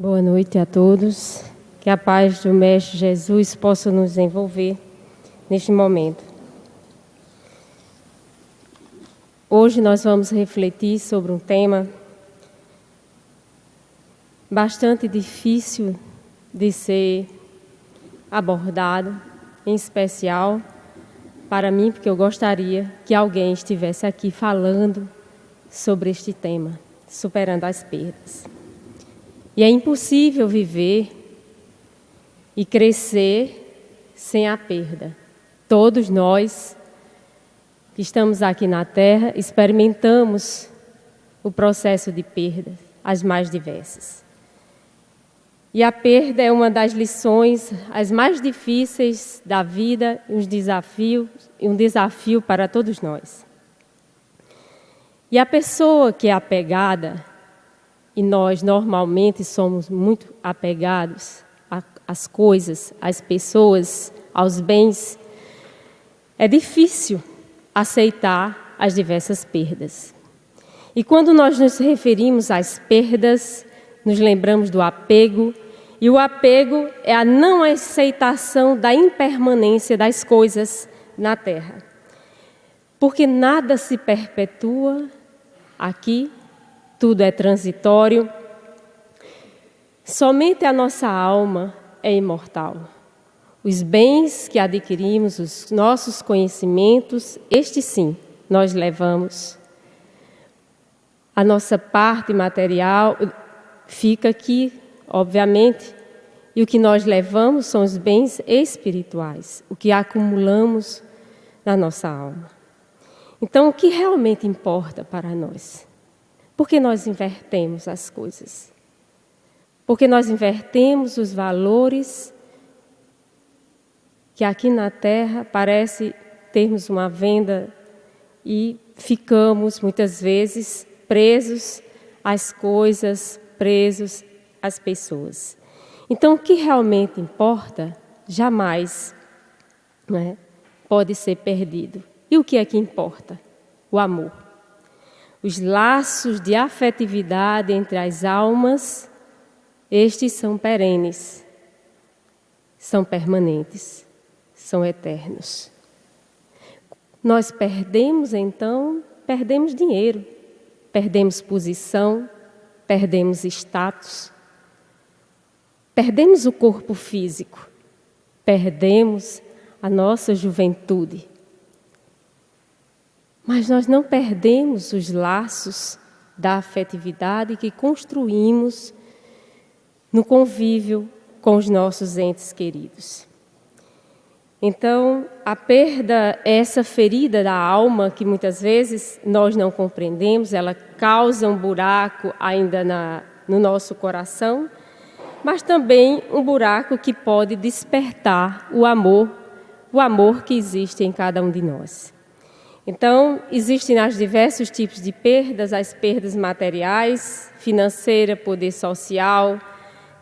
Boa noite a todos. Que a paz do Mestre Jesus possa nos envolver neste momento. Hoje nós vamos refletir sobre um tema bastante difícil de ser abordado, em especial para mim, porque eu gostaria que alguém estivesse aqui falando sobre este tema, superando as perdas. E é impossível viver e crescer sem a perda. Todos nós que estamos aqui na Terra experimentamos o processo de perda, as mais diversas. E a perda é uma das lições as mais difíceis da vida, um desafio para todos nós. E a pessoa que é apegada, e nós normalmente somos muito apegados às coisas, às pessoas, aos bens, é difícil aceitar as diversas perdas. E quando nós nos referimos às perdas, nos lembramos do apego, e o apego é a não aceitação da impermanência das coisas na Terra. Porque nada se perpetua aqui, tudo é transitório. Somente a nossa alma é imortal. Os bens que adquirimos, os nossos conhecimentos, estes sim, nós levamos. A nossa parte material fica aqui, obviamente, e o que nós levamos são os bens espirituais, o que acumulamos na nossa alma. Então, o que realmente importa para nós? Por que nós invertemos as coisas? Porque nós invertemos os valores que aqui na Terra parece termos uma venda e ficamos muitas vezes presos às coisas, presos às pessoas. Então, o que realmente importa jamais, pode ser perdido. E o que é que importa? O amor. Os laços de afetividade entre as almas, estes são perenes, são permanentes, são eternos. Nós perdemos, então, perdemos dinheiro, perdemos posição, perdemos status, perdemos o corpo físico, perdemos a nossa juventude. Mas nós não perdemos os laços da afetividade que construímos no convívio com os nossos entes queridos. Então, a perda é essa ferida da alma que muitas vezes nós não compreendemos, ela causa um buraco ainda no nosso coração, mas também um buraco que pode despertar o amor que existe em cada um de nós. Então, existem os diversos tipos de perdas, as perdas materiais, financeira, poder social,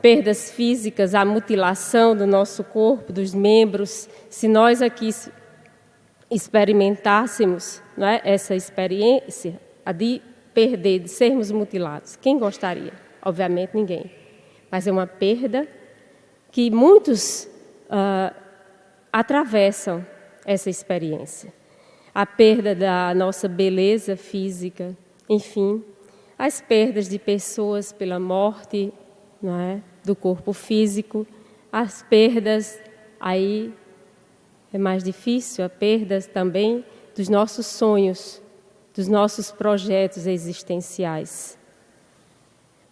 perdas físicas, a mutilação do nosso corpo, dos membros. Se nós aqui experimentássemos, essa experiência, a de perder, de sermos mutilados, quem gostaria? Obviamente ninguém. Mas é uma perda que muitos atravessam essa experiência. A perda da nossa beleza física, enfim, as perdas de pessoas pela morte, do corpo físico, as perdas, aí é mais difícil, a perda também dos nossos sonhos, dos nossos projetos existenciais.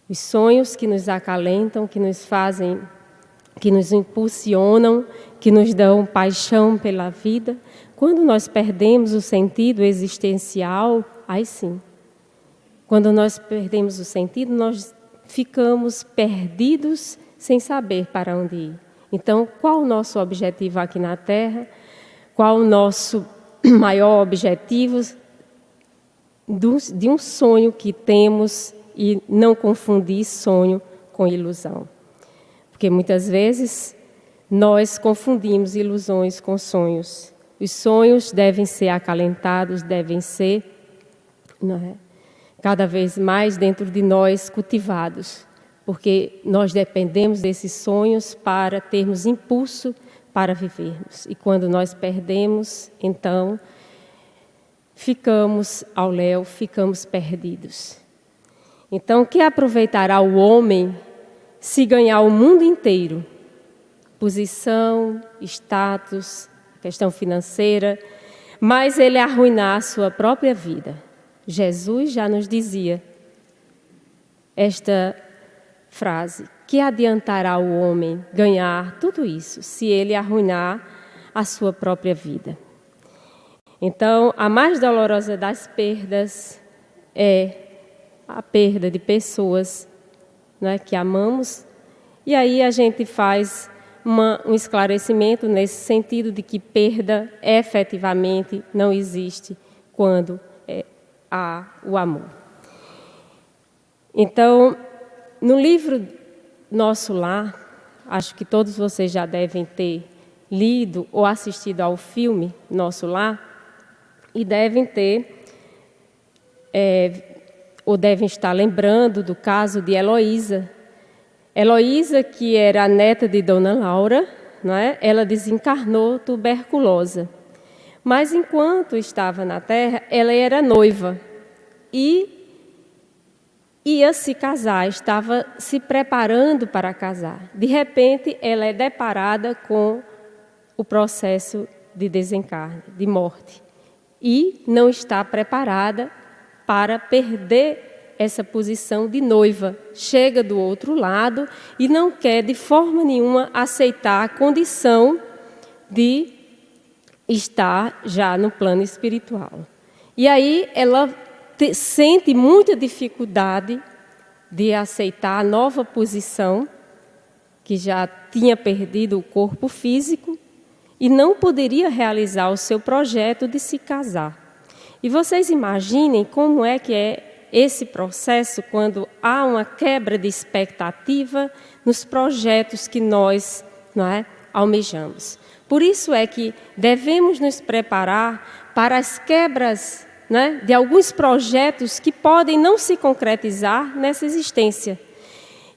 Os sonhos que nos acalentam, que nos fazem, que nos impulsionam, que nos dão paixão pela vida. Quando nós perdemos o sentido existencial, aí sim. Quando nós perdemos o sentido, nós ficamos perdidos sem saber para onde ir. Então, qual o nosso objetivo aqui na Terra? Qual o nosso maior objetivo de um sonho que temos e não confundir sonho com ilusão? Porque muitas vezes nós confundimos ilusões com sonhos. Os sonhos devem ser acalentados, devem ser cada vez mais dentro de nós cultivados, porque nós dependemos desses sonhos para termos impulso para vivermos. E quando nós perdemos, então, ficamos ao léu, ficamos perdidos. Então, o que aproveitará o homem se ganhar o mundo inteiro? Posição, status, questão financeira, mas ele arruinar a sua própria vida. Jesus já nos dizia esta frase: que adiantará o homem ganhar tudo isso se ele arruinar a sua própria vida? Então, a mais dolorosa das perdas é a perda de pessoas, né, que amamos. E aí a gente faz um esclarecimento nesse sentido de que perda efetivamente não existe quando há o amor. Então, no livro Nosso Lar, acho que todos vocês já devem ter lido ou assistido ao filme Nosso Lar, e devem ter, ou devem estar lembrando do caso de Heloísa. Heloísa, que era a neta de Dona Laura, não é? Ela desencarnou tuberculosa. Mas enquanto estava na Terra, ela era noiva e ia se casar, estava se preparando para casar. De repente, ela é deparada com o processo de desencarne, de morte. E não está preparada para perder essa posição de noiva. Chega do outro lado e não quer de forma nenhuma aceitar a condição de estar já no plano espiritual. E aí ela sente muita dificuldade de aceitar a nova posição, que já tinha perdido o corpo físico, e não poderia realizar o seu projeto de se casar. E vocês imaginem como é que é esse processo quando há uma quebra de expectativa nos projetos que nós, não é, almejamos. Por isso é que devemos nos preparar para as quebras, né, de alguns projetos que podem não se concretizar nessa existência.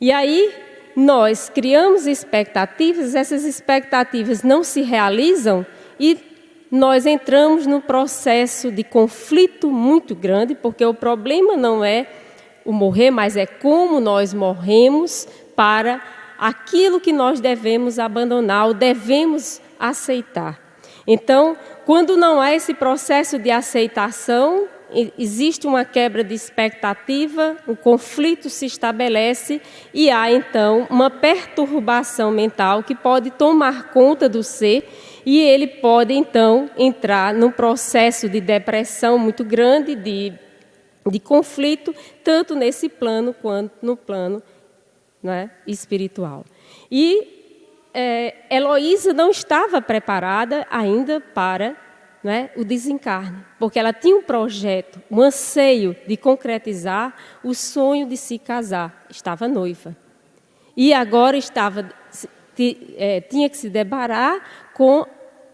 E aí nós criamos expectativas, essas expectativas não se realizam e nós entramos num processo de conflito muito grande, porque o problema não é o morrer, mas é como nós morremos para aquilo que nós devemos abandonar ou devemos aceitar. Então, quando não há esse processo de aceitação, existe uma quebra de expectativa, o conflito se estabelece e há, então, uma perturbação mental que pode tomar conta do ser e ele pode, então, entrar num processo de depressão muito grande, de conflito, tanto nesse plano quanto no plano, né, espiritual. E Heloísa não estava preparada ainda para, né, o desencarne, porque ela tinha um projeto, um anseio de concretizar o sonho de se casar. Estava noiva. E agora tinha que se deparar com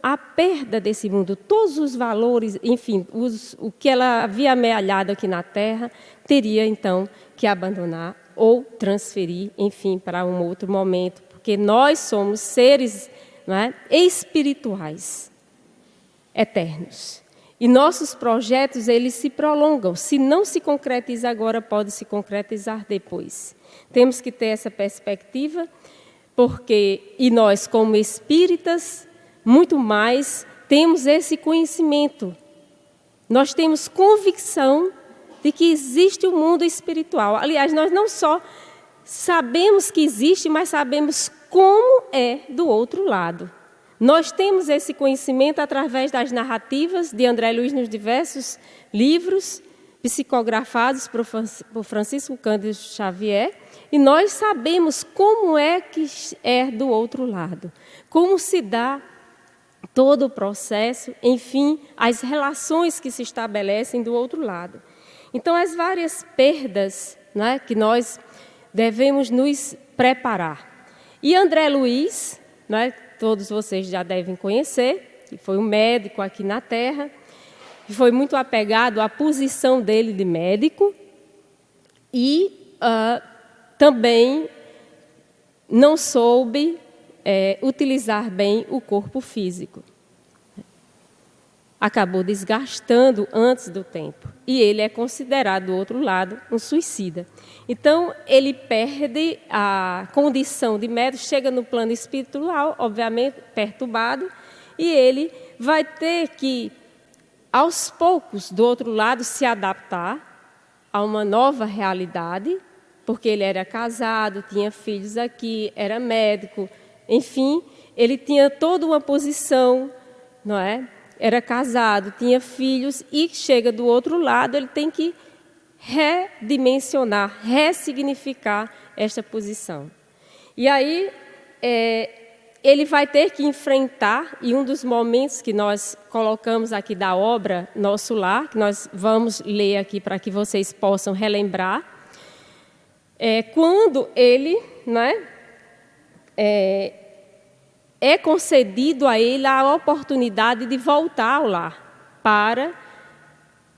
a perda desse mundo. Todos os valores, enfim, o que ela havia amealhado aqui na Terra, teria então que abandonar ou transferir, enfim, para um outro momento, porque nós somos seres, não é, espirituais, eternos. E nossos projetos, eles se prolongam. Se não se concretiza agora, pode se concretizar depois. Temos que ter essa perspectiva, e nós, como espíritas, muito mais, temos esse conhecimento. Nós temos convicção de que existe o mundo espiritual. Aliás, nós não só sabemos que existe, mas sabemos como é do outro lado. Nós temos esse conhecimento através das narrativas de André Luiz nos diversos livros psicografados por Francisco Cândido Xavier, e nós sabemos como é que é do outro lado, como se dá todo o processo, enfim, as relações que se estabelecem do outro lado. Então, as várias perdas, né, que nós devemos nos preparar. E André Luiz, né, todos vocês já devem conhecer, que foi um médico aqui na Terra, que foi muito apegado à posição dele de médico e também não soube utilizar bem o corpo físico. Acabou desgastando antes do tempo. E ele é considerado, do outro lado, um suicida. Então, ele perde a condição de médico, chega no plano espiritual, obviamente, perturbado, e ele vai ter que, aos poucos, do outro lado, se adaptar a uma nova realidade, porque ele era casado, tinha filhos aqui, era médico, enfim, ele tinha toda uma posição, não é? Era casado, tinha filhos e chega do outro lado, ele tem que redimensionar, ressignificar esta posição. E aí ele vai ter que enfrentar, e um dos momentos que nós colocamos aqui da obra Nosso Lar, que nós vamos ler aqui para que vocês possam relembrar, quando ele, né, é concedido a ele a oportunidade de voltar ao lar para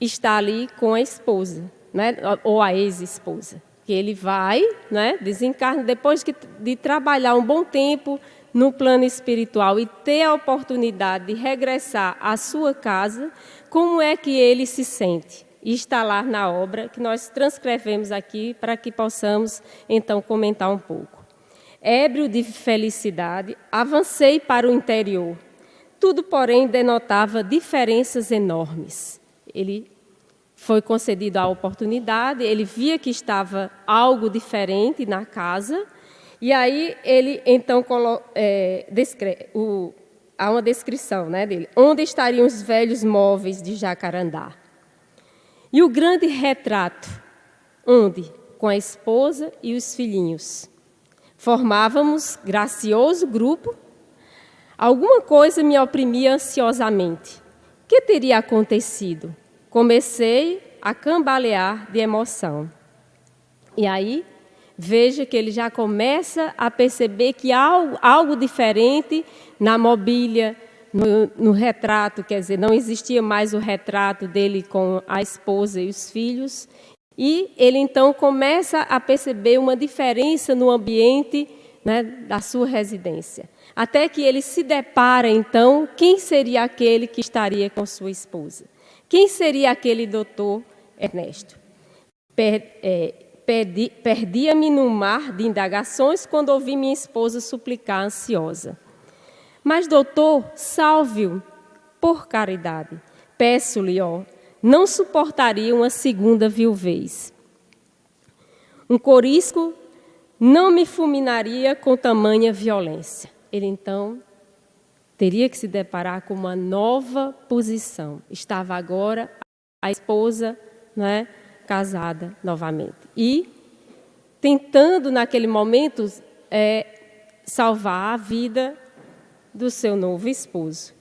estar ali com a esposa, né, ou a ex-esposa. Que ele vai, né, desencarna depois de trabalhar um bom tempo no plano espiritual e ter a oportunidade de regressar à sua casa, como é que ele se sente? E está lá na obra que nós transcrevemos aqui para que possamos então comentar um pouco. Ébrio de felicidade, avancei para o interior. Tudo, porém, denotava diferenças enormes. Ele foi concedido a oportunidade, ele via que estava algo diferente na casa, e aí ele, então, há uma descrição, né, dele. Onde estariam os velhos móveis de Jacarandá? E o grande retrato, onde? Com a esposa e os filhinhos. Formávamos gracioso grupo. Alguma coisa me oprimia ansiosamente. O que teria acontecido? Comecei a cambalear de emoção. E aí, veja que ele já começa a perceber que há algo diferente na mobília, no retrato, quer dizer, não existia mais o retrato dele com a esposa e os filhos. E ele, então, começa a perceber uma diferença no ambiente, né, da sua residência. Até que ele se depara, então, quem seria aquele que estaria com sua esposa? Quem seria aquele doutor Ernesto? Perdia-me no mar de indagações quando ouvi minha esposa suplicar ansiosa. Mas, doutor, salve-o, por caridade. Peço-lhe, não suportaria uma segunda viuvez. Um corisco não me fulminaria com tamanha violência. Ele, então, teria que se deparar com uma nova posição. Estava agora a esposa, né, casada novamente. E tentando, naquele momento, salvar a vida do seu novo esposo.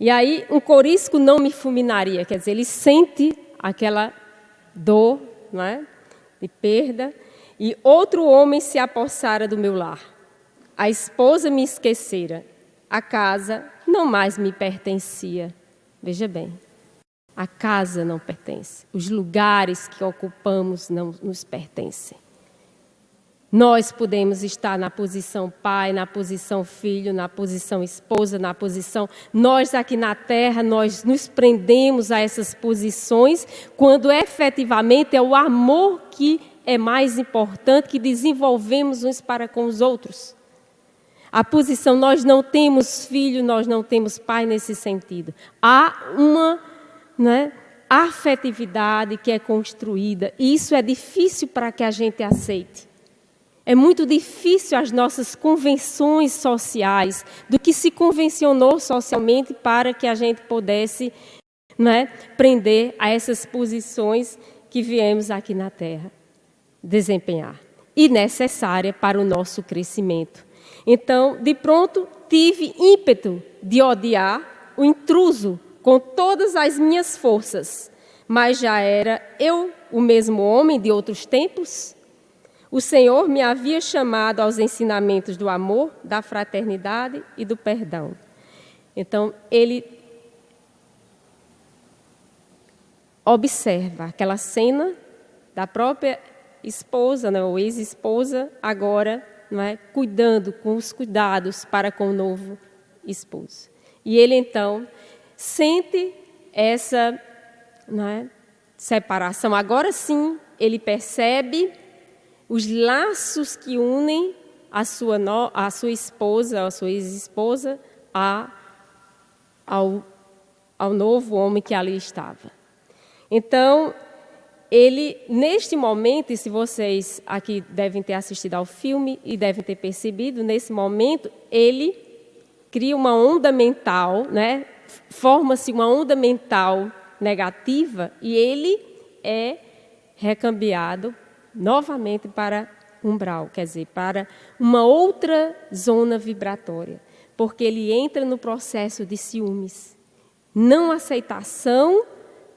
E aí, um corisco não me fulminaria, quer dizer, ele sente aquela dor, não é, de perda, e outro homem se apossara do meu lar. A esposa me esquecera, a casa não mais me pertencia. Veja bem, a casa não pertence, os lugares que ocupamos não nos pertencem. Nós podemos estar na posição pai, na posição filho, na posição esposa, na posição... Nós aqui na Terra, nós nos prendemos a essas posições quando efetivamente é o amor que é mais importante, que desenvolvemos uns para com os outros. A posição, nós não temos filho, nós não temos pai nesse sentido. Há uma, né, afetividade que é construída, e isso é difícil para que a gente aceite. É muito difícil as nossas convenções sociais, do que se convencionou socialmente para que a gente pudesse, né, prender a essas posições que viemos aqui na Terra desempenhar. E necessária para o nosso crescimento. Então, de pronto, tive ímpeto de odiar o intruso com todas as minhas forças. Mas já era eu o mesmo homem de outros tempos? O Senhor me havia chamado aos ensinamentos do amor, da fraternidade e do perdão. Então, ele observa aquela cena da própria esposa, né, ou ex-esposa, agora, não é, cuidando com os cuidados para com o novo esposo. E ele, então, sente essa, não é, separação. Agora sim, ele percebe os laços que unem a sua esposa, a sua ex-esposa, ao novo homem que ali estava. Então, ele, neste momento, e se vocês aqui devem ter assistido ao filme e devem ter percebido, nesse momento, ele cria uma onda mental, né? Forma-se uma onda mental negativa e ele é recambiado novamente para umbral, quer dizer, para uma outra zona vibratória, porque ele entra no processo de ciúmes, não aceitação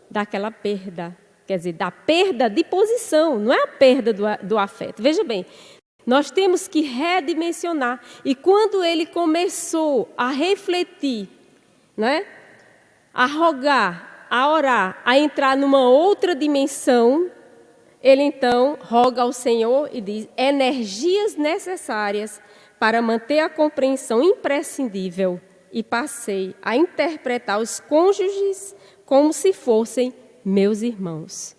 daquela perda, quer dizer, da perda de posição, não é a perda do afeto. Veja bem, nós temos que redimensionar. E quando ele começou a refletir, né, a rogar, a orar, a entrar numa outra dimensão, ele então roga ao Senhor e diz: energias necessárias para manter a compreensão imprescindível, e passei a interpretar os cônjuges como se fossem meus irmãos.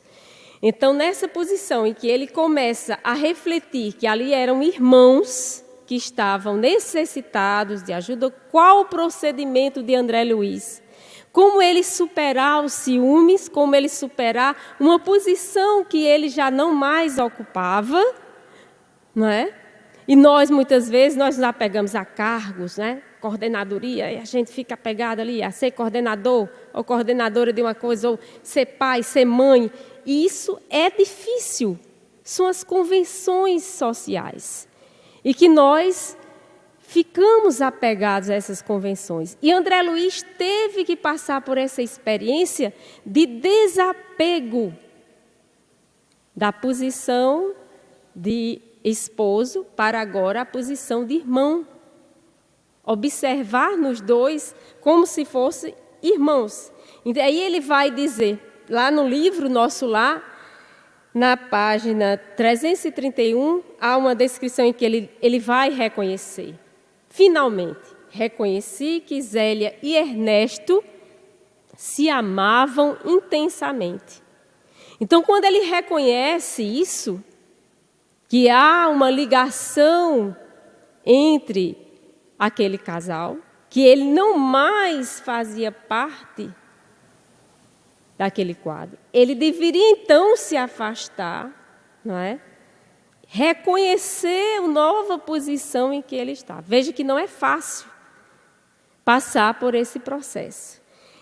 Então, nessa posição em que ele começa a refletir que ali eram irmãos que estavam necessitados de ajuda, qual o procedimento de André Luiz? Como ele superar os ciúmes, como ele superar uma posição que ele já não mais ocupava, não é? E nós, muitas vezes, nós nos apegamos a cargos, né? Coordenadoria, e a gente fica apegado ali a ser coordenador ou coordenadora de uma coisa, ou ser pai, ser mãe. E isso é difícil. São as convenções sociais. E que nós ficamos apegados a essas convenções. E André Luiz teve que passar por essa experiência de desapego da posição de esposo para agora a posição de irmão. Observar nos dois como se fossem irmãos. E aí ele vai dizer, lá no livro Nosso Lar, na página 331, há uma descrição em que ele vai reconhecer. Finalmente, reconheci que Zélia e Ernesto se amavam intensamente. Então, quando ele reconhece isso, que há uma ligação entre aquele casal, que ele não mais fazia parte daquele quadro, ele deveria então se afastar, não é? Reconhecer a nova posição em que ele está. Veja que não é fácil passar por esse processo.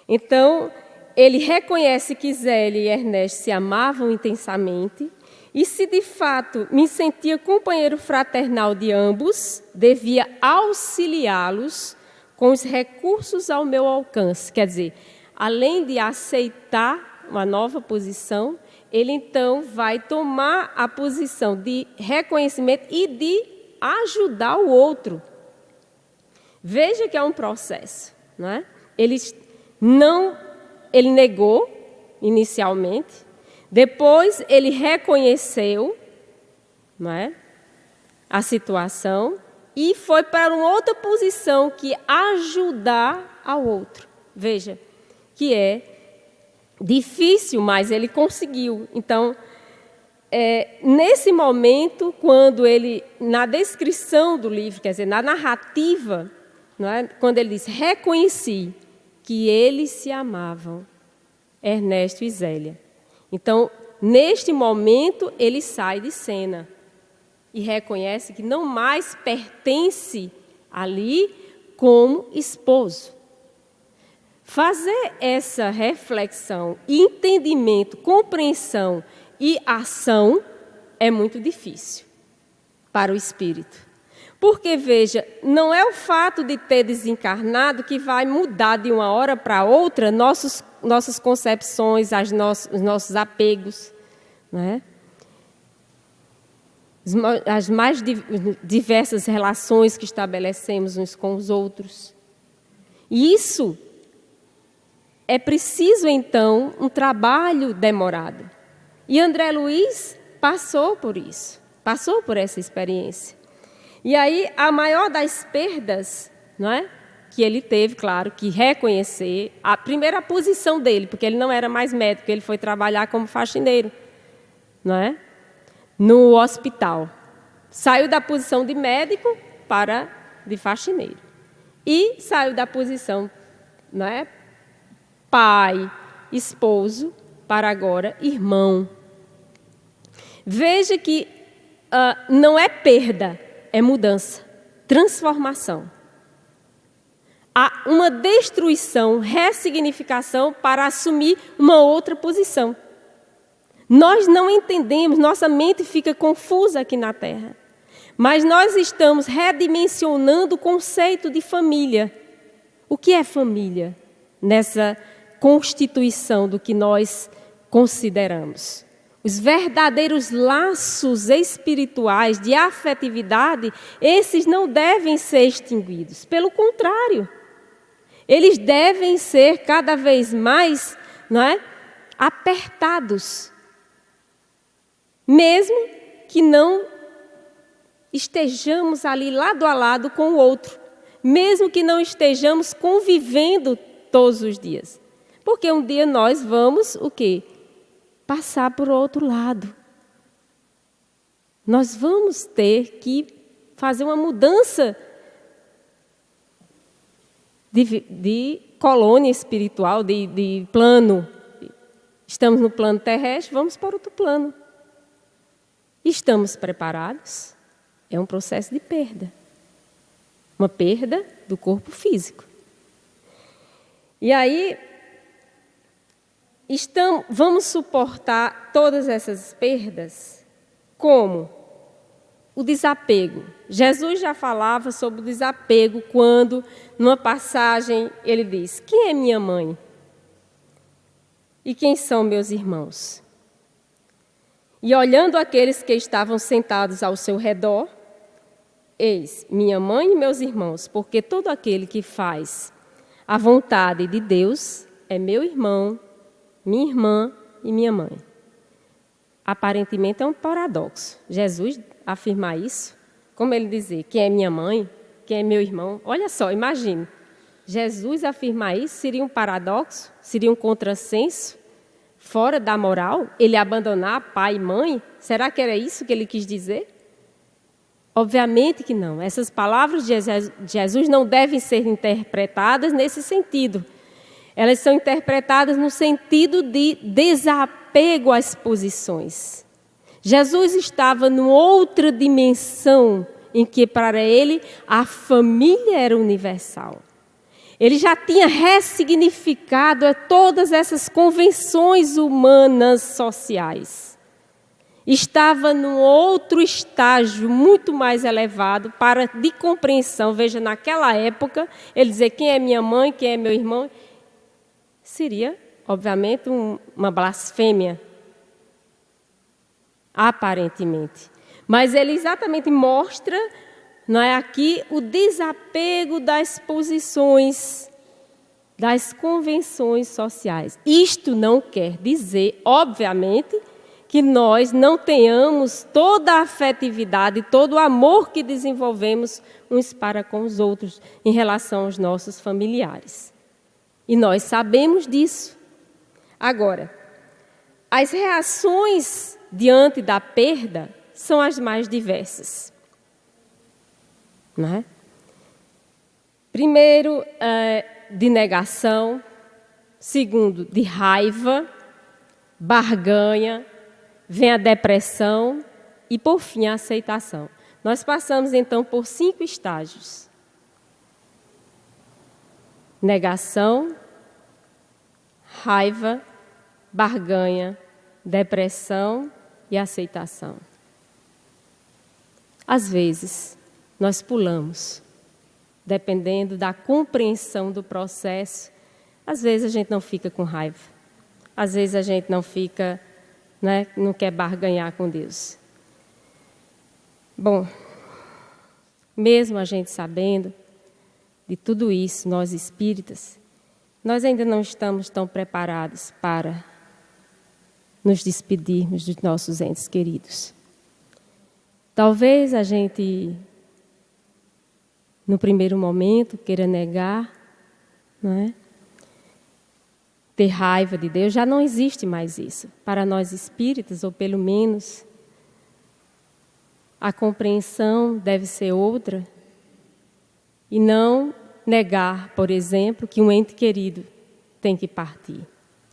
Então, ele reconhece que Zélia e Ernesto se amavam intensamente e se de fato me sentia companheiro fraternal de ambos, devia auxiliá-los com os recursos ao meu alcance. Quer dizer, além de aceitar uma nova posição, ele então vai tomar a posição de reconhecimento e de ajudar o outro. Veja que é um processo, não é? Ele negou inicialmente, depois ele reconheceu, não é, a situação e foi para uma outra posição que ajudar ao outro. Veja que é difícil, mas ele conseguiu. Então, nesse momento, quando ele, na descrição do livro, quer dizer, na narrativa, não é? Quando ele diz, reconheci que eles se amavam, Ernesto e Zélia. Então, neste momento, ele sai de cena e reconhece que não mais pertence ali como esposo. Fazer essa reflexão, entendimento, compreensão e ação é muito difícil para o espírito. Porque, veja, não é o fato de ter desencarnado que vai mudar de uma hora para outra nossas concepções, os nossos apegos, não é? As mais diversas relações que estabelecemos uns com os outros. E isso é preciso, então, um trabalho demorado. E André Luiz passou por isso, passou por essa experiência. E aí, a maior das perdas, não é? Que ele teve, claro, que reconhecer a primeira posição dele, porque ele não era mais médico, ele foi trabalhar como faxineiro, não é? No hospital. Saiu da posição de médico para de faxineiro. E saiu da posição, não é? Pai, esposo, para agora irmão. Veja que não é perda, é mudança, transformação. Há uma destruição, ressignificação para assumir uma outra posição. Nós não entendemos, nossa mente fica confusa aqui na Terra. Mas nós estamos redimensionando o conceito de família. O que é família? Nessa constituição do que nós consideramos. Os verdadeiros laços espirituais de afetividade, esses não devem ser extinguidos. Pelo contrário, eles devem ser cada vez mais, não é, apertados. Mesmo que não estejamos ali lado a lado com o outro. Mesmo que não estejamos convivendo todos os dias. Porque um dia nós vamos, o quê? Passar por outro lado. Nós vamos ter que fazer uma mudança de colônia espiritual, de plano. Estamos no plano terrestre, vamos para outro plano. Estamos preparados? É um processo de perda. Uma perda do corpo físico. E aí, vamos suportar todas essas perdas como? O desapego. Jesus já falava sobre o desapego quando, numa passagem, ele diz: quem é minha mãe? E quem são meus irmãos? E olhando aqueles que estavam sentados ao seu redor, eis, minha mãe e meus irmãos, porque todo aquele que faz a vontade de Deus é meu irmão, minha irmã e minha mãe. Aparentemente é um paradoxo. Jesus afirmar isso, como ele dizer, quem é minha mãe, quem é meu irmão. Olha só, imagine. Jesus afirmar isso seria um paradoxo, seria um contrassenso, fora da moral, ele abandonar pai e mãe. Será que era isso que ele quis dizer? Obviamente que não. Essas palavras de Jesus não devem ser interpretadas nesse sentido. Elas são interpretadas no sentido de desapego às posições. Jesus estava numa outra dimensão em que, para ele, a família era universal. Ele já tinha ressignificado todas essas convenções humanas sociais. Estava num outro estágio muito mais elevado de compreensão. Veja, naquela época, ele dizer quem é minha mãe, quem é meu irmão, seria, obviamente, uma blasfêmia, aparentemente. Mas ele exatamente mostra, não é, aqui o desapego das posições, das convenções sociais. Isto não quer dizer, obviamente, que nós não tenhamos toda a afetividade, todo o amor que desenvolvemos uns para com os outros em relação aos nossos familiares. E nós sabemos disso. Agora, as reações diante da perda são as mais diversas. Não é? Primeiro, de negação. Segundo, de raiva, barganha. Vem a depressão e, por fim, a aceitação. Nós passamos, então, por 5 estágios. Negação, raiva, barganha, depressão e aceitação. Às vezes, nós pulamos, dependendo da compreensão do processo. Às vezes a gente não fica com raiva, às vezes a gente não fica, né, não quer barganhar com Deus. Bom, mesmo a gente sabendo de tudo isso, nós espíritas, nós ainda não estamos tão preparados para nos despedirmos dos nossos entes queridos. Talvez a gente, no primeiro momento, queira negar, não é? Ter raiva de Deus. Já não existe mais isso. Para nós espíritas, ou pelo menos, a compreensão deve ser outra. E não negar, por exemplo, que um ente querido tem que partir,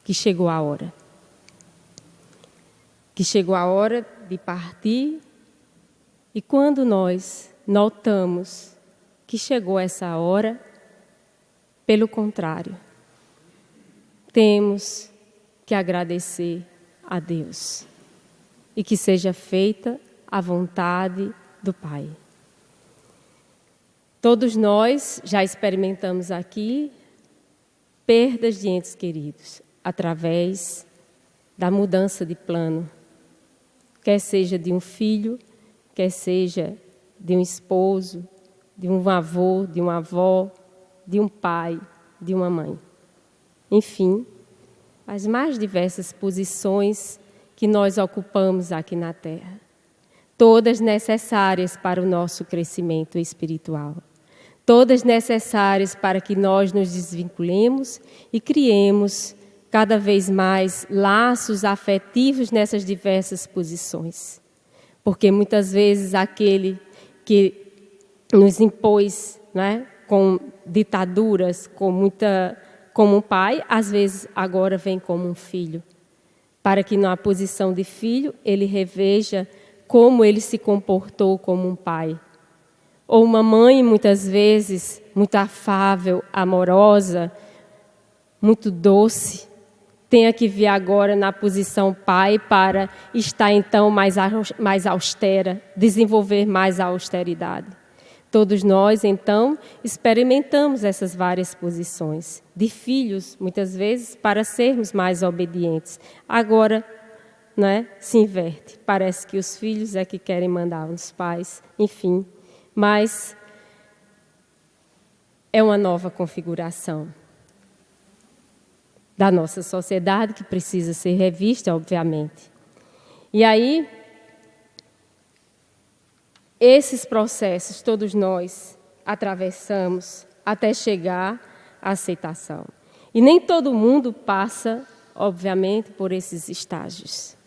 que chegou a hora. Que chegou a hora de partir. E quando nós notamos que chegou essa hora, pelo contrário, temos que agradecer a Deus e que seja feita a vontade do Pai. Todos nós já experimentamos aqui perdas de entes queridos através da mudança de plano, quer seja de um filho, quer seja de um esposo, de um avô, de uma avó, de um pai, de uma mãe. Enfim, as mais diversas posições que nós ocupamos aqui na Terra, todas necessárias para o nosso crescimento espiritual, todas necessárias para que nós nos desvinculemos e criemos cada vez mais laços afetivos nessas diversas posições. Porque muitas vezes aquele que nos impôs, né, com ditaduras, como um pai, às vezes agora vem como um filho. Para que na posição de filho ele reveja como ele se comportou como um pai. Ou uma mãe, muitas vezes, muito afável, amorosa, muito doce, tenha que vir agora na posição pai para estar então mais austera, desenvolver mais a austeridade. Todos nós, então, experimentamos essas várias posições. De filhos, muitas vezes, para sermos mais obedientes. Agora, né, se inverte. Parece que os filhos é que querem mandar nos pais, enfim. Mas é uma nova configuração da nossa sociedade que precisa ser revista, obviamente. E aí, esses processos todos nós atravessamos até chegar à aceitação. E nem todo mundo passa, obviamente, por esses estágios.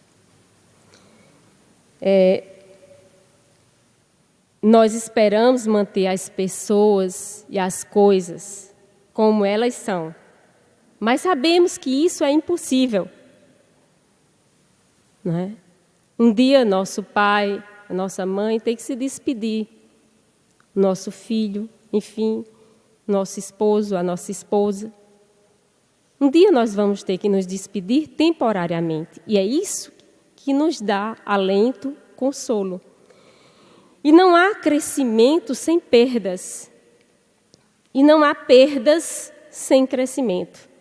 Nós esperamos manter as pessoas e as coisas como elas são. Mas sabemos que isso é impossível. Não é? Um dia, nosso pai, a nossa mãe tem que se despedir. Nosso filho, enfim, nosso esposo, a nossa esposa. Um dia nós vamos ter que nos despedir temporariamente. E é isso que nos dá alento, consolo. E não há crescimento sem perdas. E não há perdas sem crescimento.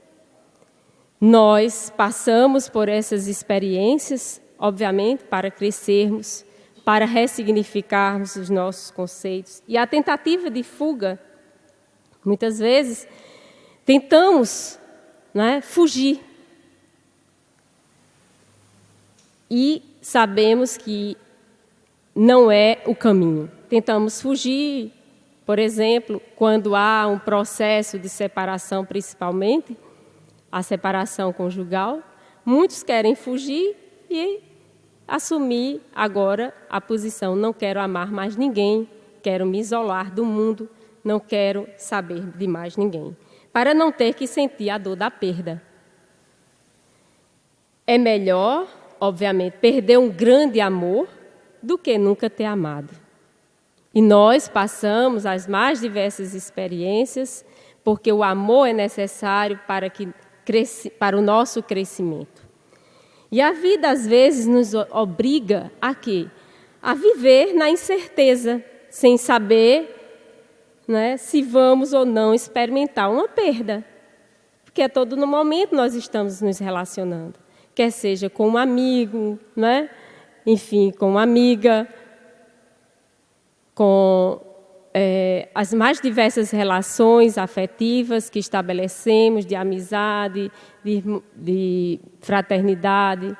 Nós passamos por essas experiências, obviamente, para crescermos, para ressignificarmos os nossos conceitos. E a tentativa de fuga, muitas vezes, tentamos, né, fugir. E sabemos que não é o caminho. Tentamos fugir, por exemplo, quando há um processo de separação, principalmente, a separação conjugal, muitos querem fugir e assumir agora a posição, não quero amar mais ninguém, quero me isolar do mundo, não quero saber de mais ninguém, para não ter que sentir a dor da perda. É melhor, obviamente, perder um grande amor do que nunca ter amado. E nós passamos as mais diversas experiências, porque o amor é necessário para o nosso crescimento. E a vida, às vezes, nos obriga a quê? A viver na incerteza, sem saber, né, se vamos ou não experimentar uma perda. Porque a todo momento nós estamos nos relacionando. Quer seja com um amigo, né? Enfim, com uma amiga, com as mais diversas relações afetivas que estabelecemos, de amizade, de fraternidade.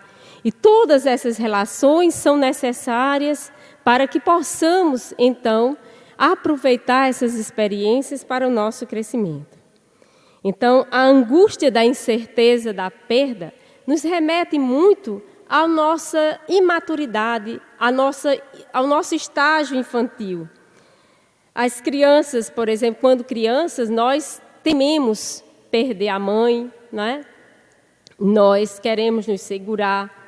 E todas essas relações são necessárias para que possamos, então, aproveitar essas experiências para o nosso crescimento. Então, a angústia da incerteza da perda nos remete muito à nossa imaturidade, ao nosso estágio infantil. As crianças, por exemplo, quando crianças, nós tememos perder a mãe, né? Nós queremos nos segurar.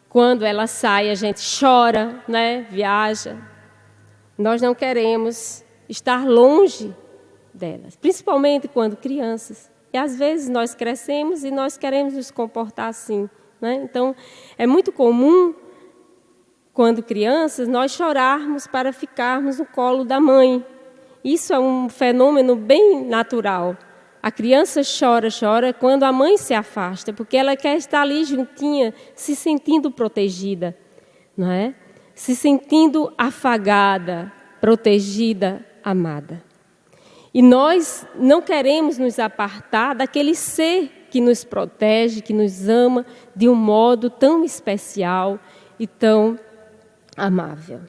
Quando ela sai, a gente chora, né? Viaja. Nós não queremos estar longe delas, principalmente quando crianças. E às vezes nós crescemos e nós queremos nos comportar assim, né? Então, é muito comum, quando crianças, nós chorarmos para ficarmos no colo da mãe. Isso é um fenômeno bem natural. A criança chora quando a mãe se afasta, porque ela quer estar ali juntinha, se sentindo protegida, não é? Se sentindo afagada, protegida, amada. E nós não queremos nos apartar daquele ser que nos protege, que nos ama de um modo tão especial e tão amável.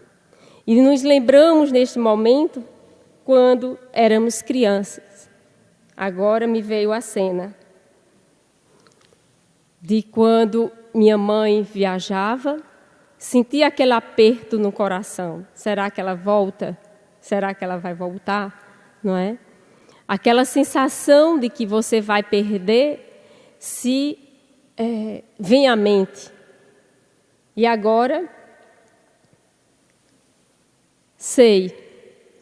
E nos lembramos neste momento quando éramos crianças. Agora me veio a cena de quando minha mãe viajava, sentia aquele aperto no coração. Será que ela volta? Será que ela vai voltar? Não é? Aquela sensação de que você vai perder se vem à mente. E agora, sei,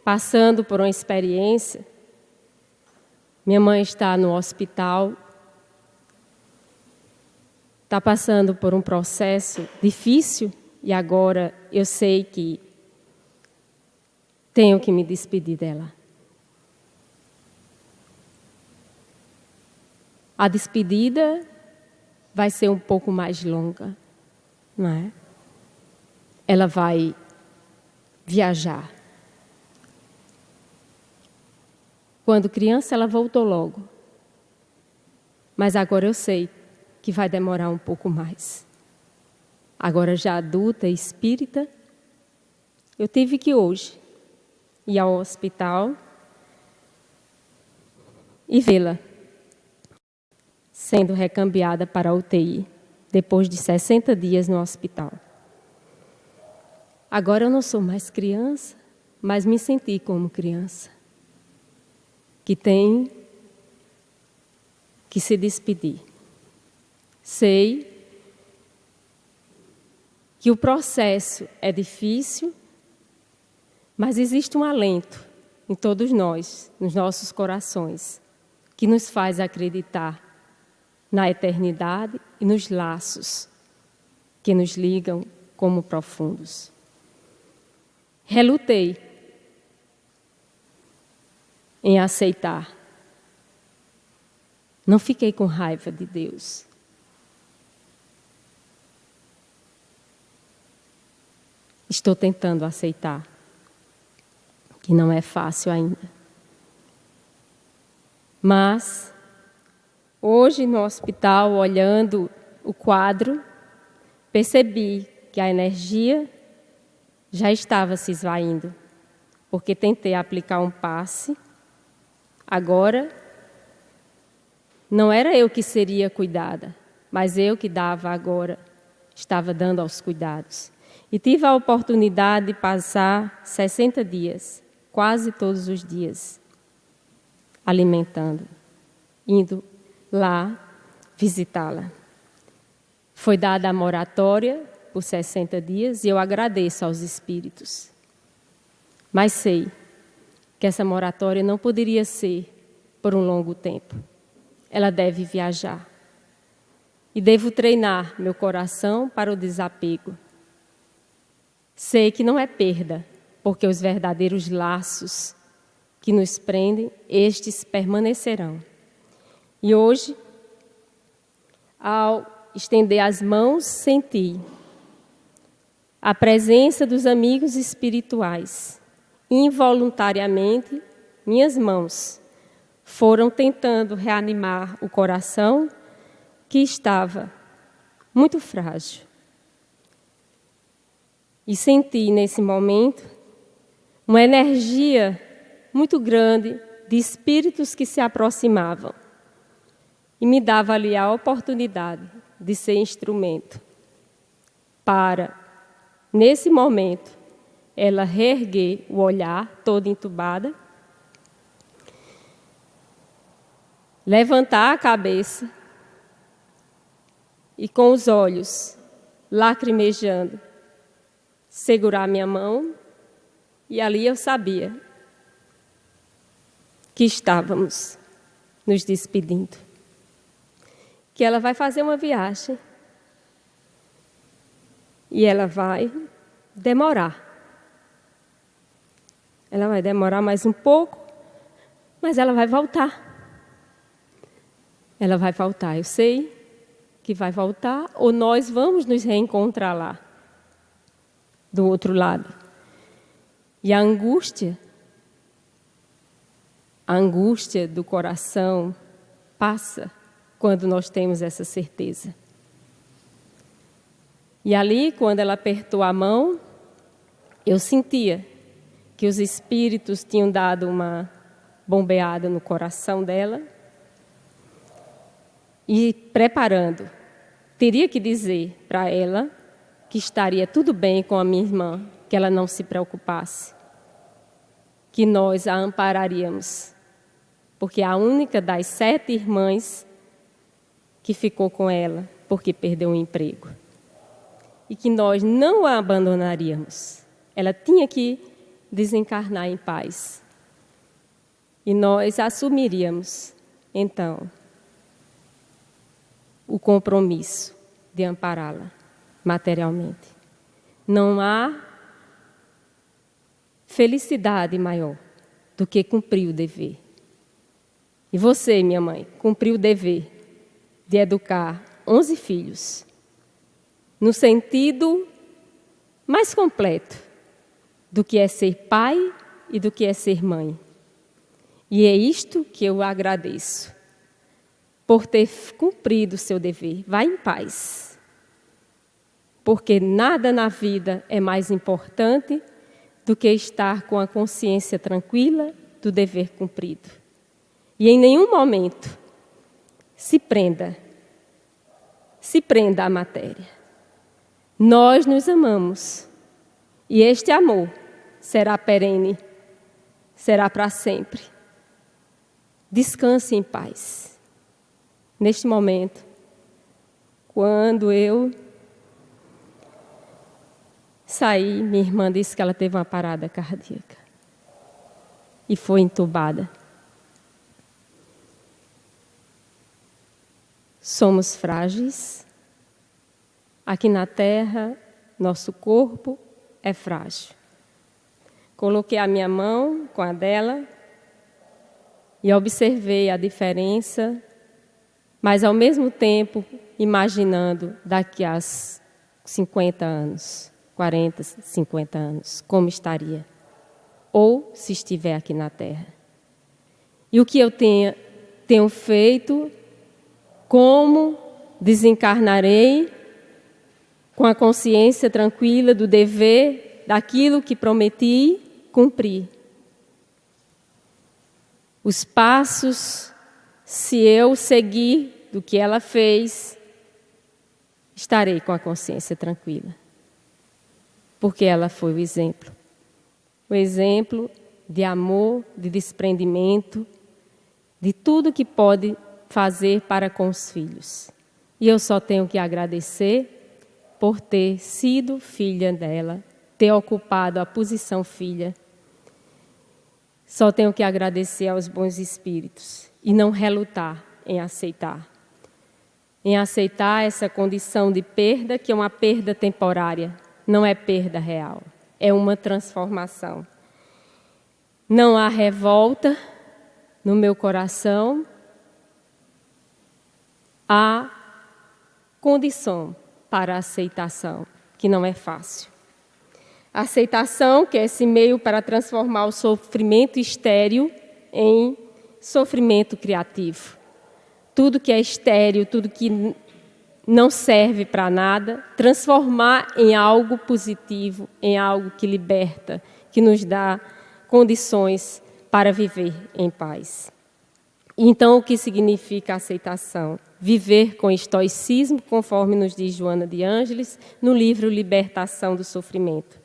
passando por uma experiência, minha mãe está no hospital, está passando por um processo difícil e agora eu sei que tenho que me despedir dela. A despedida vai ser um pouco mais longa, não é? Ela vai viajar. Quando criança, ela voltou logo. Mas agora eu sei que vai demorar um pouco mais. Agora, já adulta e espírita, eu tive que hoje ir ao hospital e vê-la sendo recambiada para a UTI, depois de 60 dias no hospital. Agora eu não sou mais criança, mas me senti como criança, que tem que se despedir. Sei que o processo é difícil, mas existe um alento em todos nós, nos nossos corações, que nos faz acreditar na eternidade e nos laços que nos ligam como profundos. Relutei em aceitar. Não fiquei com raiva de Deus. Estou tentando aceitar, que não é fácil ainda. Mas, hoje no hospital, olhando o quadro, percebi que a energia já estava se esvaindo, porque tentei aplicar um passe. Agora, não era eu que seria cuidada, mas eu que dava agora, estava dando aos cuidados. E tive a oportunidade de passar 60 dias, quase todos os dias, alimentando, indo lá visitá-la. Foi dada a moratória por 60 dias e eu agradeço aos espíritos. Mas sei que essa moratória não poderia ser por um longo tempo. Ela deve viajar. E devo treinar meu coração para o desapego. Sei que não é perda, porque os verdadeiros laços que nos prendem, estes permanecerão. E hoje, ao estender as mãos, senti a presença dos amigos espirituais. Involuntariamente, minhas mãos foram tentando reanimar o coração que estava muito frágil. E senti nesse momento uma energia muito grande de espíritos que se aproximavam. E me dava ali a oportunidade de ser instrumento para, nesse momento, ela reerguer o olhar, toda entubada, levantar a cabeça e, com os olhos lacrimejando, segurar minha mão, e ali eu sabia que estávamos nos despedindo. Que ela vai fazer uma viagem e ela vai demorar. Ela vai demorar mais um pouco, mas ela vai voltar. Ela vai voltar, eu sei que vai voltar, ou nós vamos nos reencontrar lá, do outro lado. E a angústia do coração passa quando nós temos essa certeza. E ali, quando ela apertou a mão, eu sentia que os espíritos tinham dado uma bombeada no coração dela e preparando. Teria que dizer para ela que estaria tudo bem com a minha irmã, que ela não se preocupasse, que nós a ampararíamos, porque é a única das 7 irmãs que ficou com ela porque perdeu o emprego. E que nós não a abandonaríamos. Ela tinha que desencarnar em paz. E nós assumiríamos, então, o compromisso de ampará-la materialmente. Não há felicidade maior do que cumprir o dever. E você, minha mãe, cumpriu o dever de educar 11 filhos, no sentido mais completo do que é ser pai e do que é ser mãe. E é isto que eu agradeço, por ter cumprido o seu dever. Vá em paz, porque nada na vida é mais importante do que estar com a consciência tranquila do dever cumprido. E em nenhum momento se prenda à matéria. Nós nos amamos e este amor será perene, será para sempre. Descanse em paz. Neste momento, quando eu saí, minha irmã disse que ela teve uma parada cardíaca e foi entubada. Somos frágeis. Aqui na Terra, nosso corpo é frágil. Coloquei a minha mão com a dela e observei a diferença, mas ao mesmo tempo imaginando daqui a 50 anos, 40, 50 anos, como estaria. Ou se estiver aqui na Terra. E o que eu tenho feito, como desencarnarei com a consciência tranquila do dever, daquilo que prometi cumprir. Os passos, se eu seguir do que ela fez, estarei com a consciência tranquila. Porque ela foi o exemplo. O exemplo de amor, de desprendimento, de tudo que pode fazer para com os filhos. E eu só tenho que agradecer por ter sido filha dela, ter ocupado a posição filha. Só tenho que agradecer aos bons espíritos e não relutar em aceitar. Em aceitar essa condição de perda, que é uma perda temporária, não é perda real, é uma transformação. Não há revolta no meu coração, há condição para a aceitação, que não é fácil. A aceitação, que é esse meio para transformar o sofrimento estéril em sofrimento criativo. Tudo que é estéril, tudo que não serve para nada, transformar em algo positivo, em algo que liberta, que nos dá condições para viver em paz. Então, o que significa aceitação? Viver com estoicismo, conforme nos diz Joana de Ângeles, no livro Libertação do Sofrimento.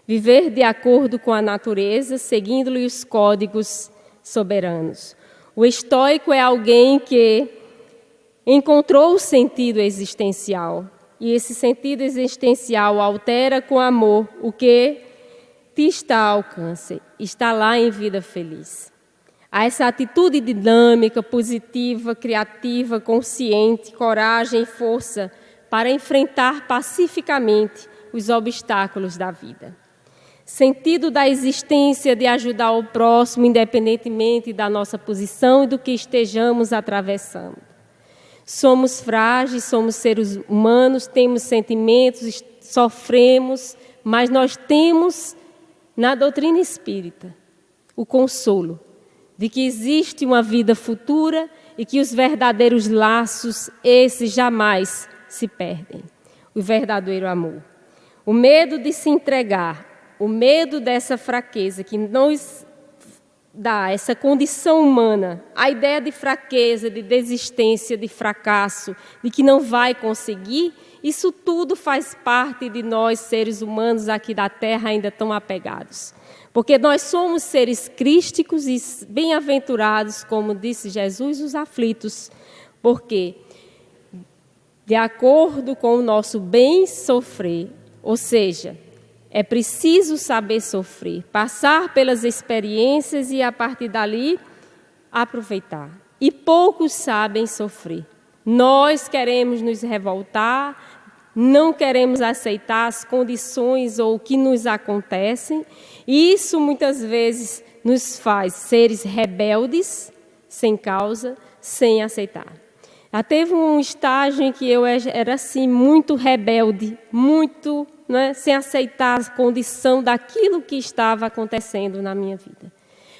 Viver de acordo com a natureza, seguindo-lhe os códigos soberanos. O estoico é alguém que encontrou o sentido existencial. E esse sentido existencial altera com amor o que te está ao alcance, está lá em vida feliz. Há essa atitude dinâmica, positiva, criativa, consciente, coragem e força para enfrentar pacificamente os obstáculos da vida. Sentido da existência de ajudar o próximo, independentemente da nossa posição e do que estejamos atravessando. Somos frágeis, somos seres humanos, temos sentimentos, sofremos, mas nós temos na doutrina espírita o consolo de que existe uma vida futura e que os verdadeiros laços, esses jamais se perdem. O verdadeiro amor. O medo de se entregar, o medo dessa fraqueza que nos dá essa condição humana, a ideia de fraqueza, de desistência, de fracasso, de que não vai conseguir, isso tudo faz parte de nós, seres humanos aqui da Terra, ainda tão apegados. Porque nós somos seres crísticos e bem-aventurados, como disse Jesus, os aflitos. Porque, de acordo com o nosso bem sofrer, ou seja, é preciso saber sofrer, passar pelas experiências e, a partir dali, aproveitar. E poucos sabem sofrer. Nós queremos nos revoltar, não queremos aceitar as condições ou o que nos acontecem. E isso, muitas vezes, nos faz seres rebeldes, sem causa, sem aceitar. Já teve um estágio em que eu era assim, muito rebelde, muito... sem aceitar a condição daquilo que estava acontecendo na minha vida.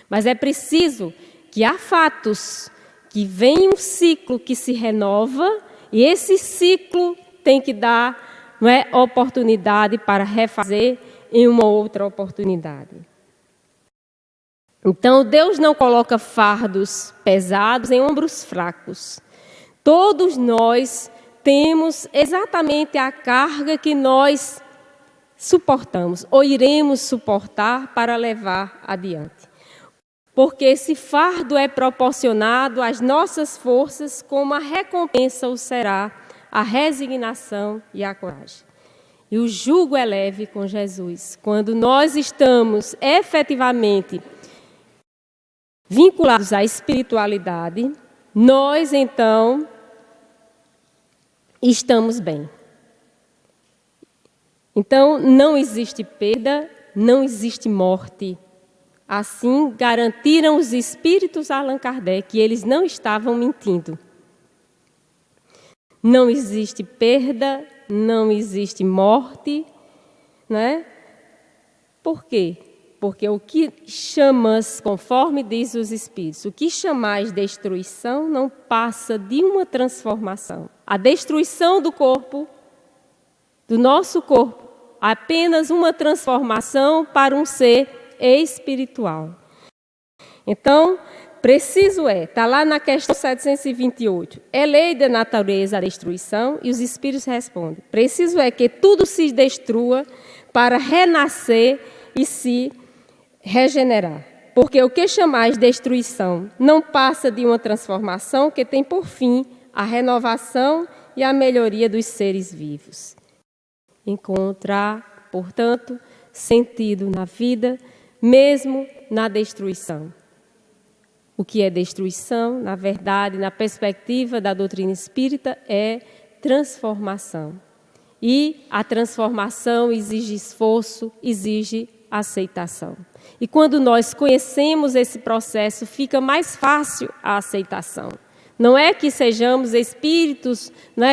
Mas é preciso que há fatos, que vem um ciclo que se renova, e esse ciclo tem que dar oportunidade para refazer em uma outra oportunidade. Então, Deus não coloca fardos pesados em ombros fracos. Todos nós temos exatamente a carga que nós suportamos, ou iremos suportar para levar adiante. Porque esse fardo é proporcionado às nossas forças, como a recompensa o será a resignação e a coragem. E o jugo é leve com Jesus. Quando nós estamos efetivamente vinculados à espiritualidade, nós então estamos bem. Então, não existe perda, não existe morte. Assim, garantiram os espíritos Allan Kardec que eles não estavam mentindo. Não existe perda, não existe morte, né? Por quê? Porque o que chamas, conforme diz os espíritos, o que chamais destruição não passa de uma transformação. A destruição do corpo, do nosso corpo, apenas uma transformação para um ser espiritual. Então, preciso está lá na questão 728, é lei da natureza a destruição? E os espíritos respondem, preciso que tudo se destrua para renascer e se regenerar. Porque o que chamais destruição não passa de uma transformação que tem por fim a renovação e a melhoria dos seres vivos. Encontrar, portanto, sentido na vida, mesmo na destruição. O que é destruição, na verdade, na perspectiva da doutrina espírita, é transformação. E a transformação exige esforço, exige aceitação. E quando nós conhecemos esse processo, fica mais fácil a aceitação. Não é que sejamos espíritos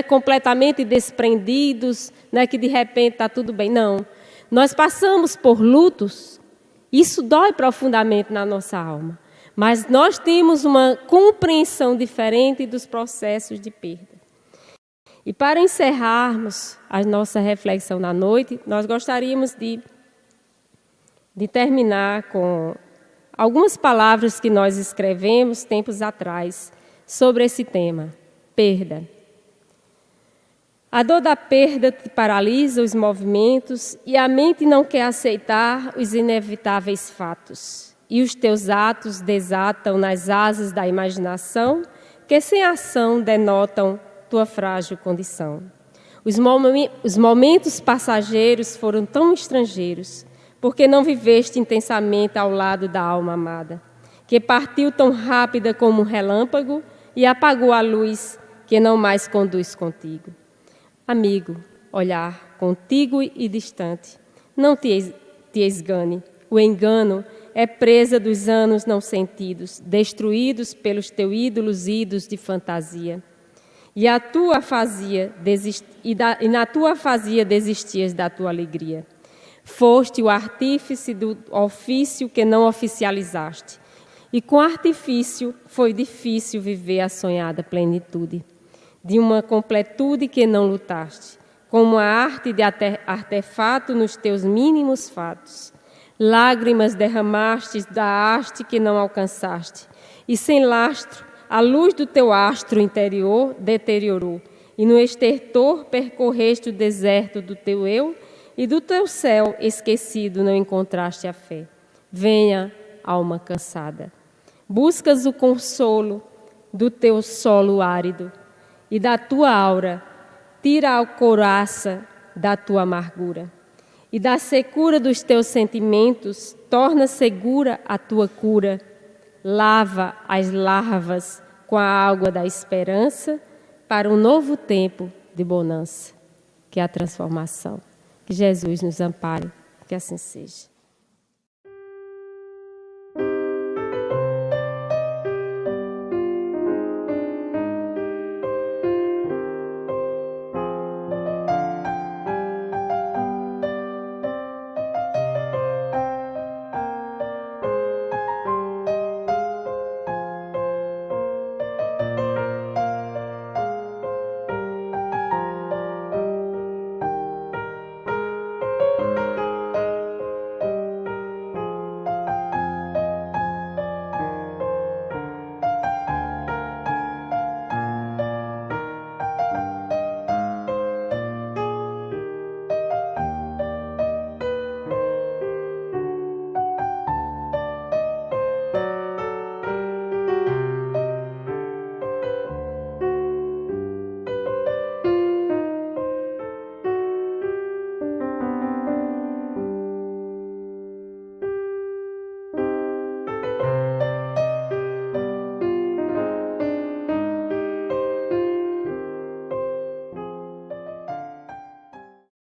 completamente desprendidos, que de repente está tudo bem. Não. Nós passamos por lutos, isso dói profundamente na nossa alma. Mas nós temos uma compreensão diferente dos processos de perda. E para encerrarmos a nossa reflexão na noite, nós gostaríamos de terminar com algumas palavras que nós escrevemos tempos atrás sobre esse tema, perda. A dor da perda te paralisa os movimentos e a mente não quer aceitar os inevitáveis fatos. E os teus atos desatam nas asas da imaginação, que sem ação denotam tua frágil condição. Os momentos passageiros foram tão estrangeiros, porque não viveste intensamente ao lado da alma amada, que partiu tão rápida como um relâmpago e apagou a luz que não mais conduz contigo. Amigo, olhar contigo e distante, não te esgane. O engano é presa dos anos não sentidos, destruídos pelos teus ídolos idos de fantasia. E na tua afasia desistias da tua alegria. Foste o artífice do ofício que não oficializaste. E com artifício foi difícil viver a sonhada plenitude de uma completude que não lutaste, como a arte de artefato nos teus mínimos fatos. Lágrimas derramaste da haste que não alcançaste, e sem lastro, a luz do teu astro interior deteriorou, e no estertor percorreste o deserto do teu eu, e do teu céu esquecido não encontraste a fé. Venha, alma cansada. Buscas o consolo do teu solo árido, e da tua aura tira a couraça da tua amargura. E da secura dos teus sentimentos torna segura a tua cura. Lava as larvas com a água da esperança para um novo tempo de bonança, que é a transformação. Que Jesus nos ampare, que assim seja.